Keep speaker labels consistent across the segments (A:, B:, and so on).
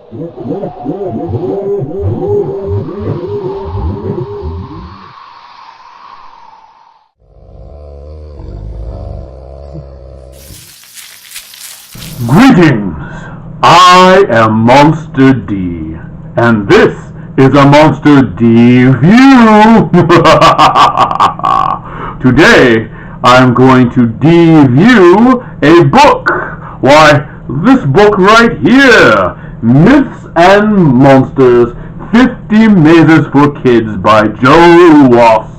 A: Greetings! I am Monster D, and this is a Monster DView! Today, I'm going to DView a book. Why, this book right here, Myths and Monsters, 50 Mazes for Kids by Joe Ross.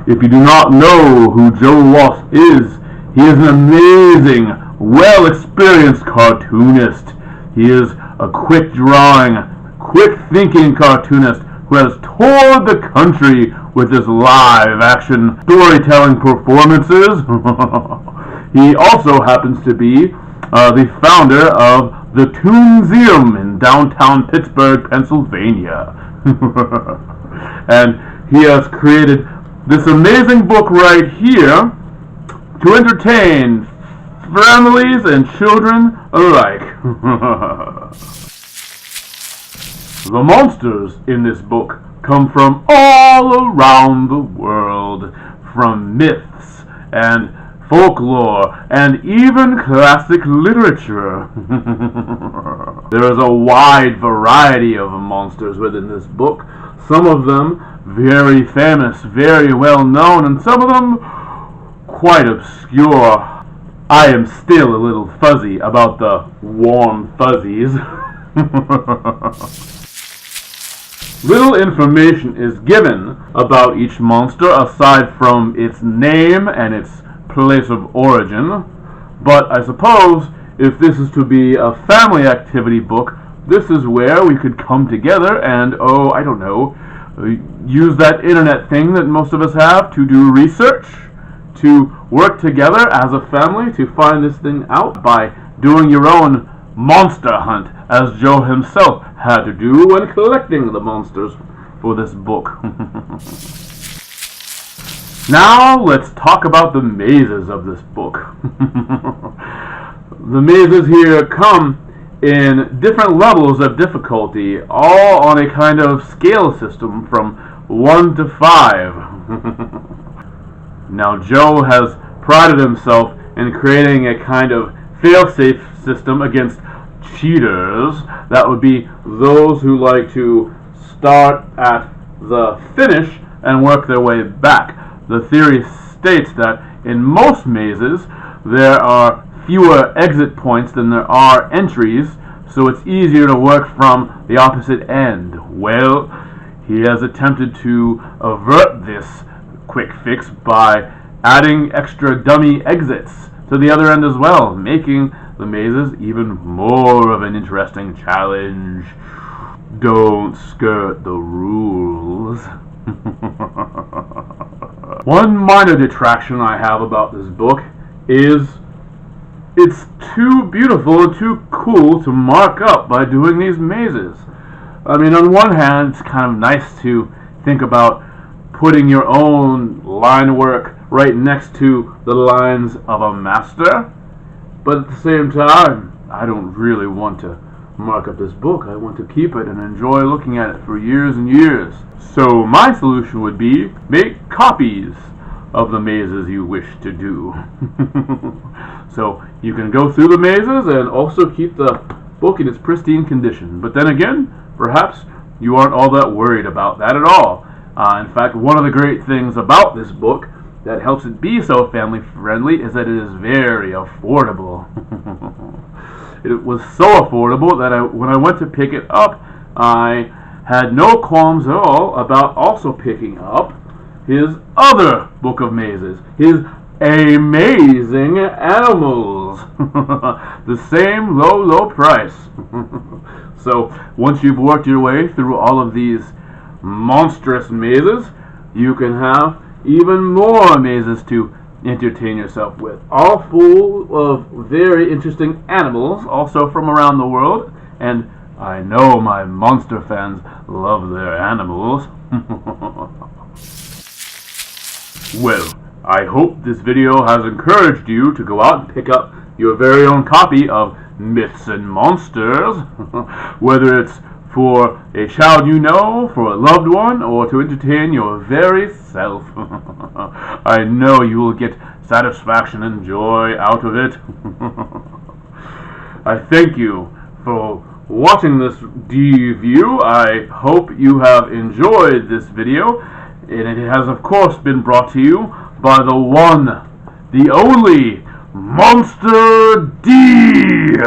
A: If you do not know who Joe Ross is, he is an amazing, well-experienced cartoonist. He is a quick-drawing, quick-thinking cartoonist who has toured the country with his live-action storytelling performances. He also happens to be the founder of the Toonseum in downtown Pittsburgh, Pennsylvania. And he has created this amazing book right here to entertain families and children alike. The monsters in this book come from all around the world, from myths and folklore and even classic literature. There is a wide variety of monsters within this book, some of them very famous, very well known, and some of them quite obscure. I am still a little fuzzy about the warm fuzzies. Little information is given about each monster aside from its name and its place of origin, but I suppose if this is to be a family activity book, this is where we could come together and, I don't know, use that internet thing that most of us have to do research, to work together as a family to find this thing out by doing your own monster hunt, as Joe himself had to do when collecting the monsters for this book. Now let's talk about the mazes of this book. The mazes here come in different levels of difficulty, all on a kind of scale system from 1 to 5. Now, Joe has prided himself in creating a kind of fail-safe system against cheaters. That would be those who like to start at the finish and work their way back. The theory states that in most mazes, there are fewer exit points than there are entries, so it's easier to work from the opposite end. Well, he has attempted to avert this quick fix by adding extra dummy exits to the other end as well, making the mazes even more of an interesting challenge. Don't skirt the rules. One minor detraction I have about this book is it's too beautiful and too cool to mark up by doing these mazes. I mean, on one hand, it's kind of nice to think about putting your own line work right next to the lines of a master, but at the same time, I don't really want to mark up this book. I want to keep it and enjoy looking at it for years and years. So my solution would be make copies of the mazes you wish to do. So you can go through the mazes and also keep the book in its pristine condition. But then again, perhaps you aren't all that worried about that at all. In fact, one of the great things about this book that helps it be so family friendly is that it is very affordable. It was so affordable that when I went to pick it up, I had no qualms at all about also picking up his other book of mazes, his Amazing Animals. The same low price. So once you've worked your way through all of these monstrous mazes, you can have even more mazes to entertain yourself with, all full of very interesting animals, also from around the world, and I know my monster fans love their animals. Well, I hope this video has encouraged you to go out and pick up your very own copy of Myths and Monsters, whether it's for a child you know, for a loved one, or to entertain your very self. I know you will get satisfaction and joy out of it. I thank you for watching this DView. I hope you have enjoyed this video, and it has of course been brought to you by the one, the only Monster D.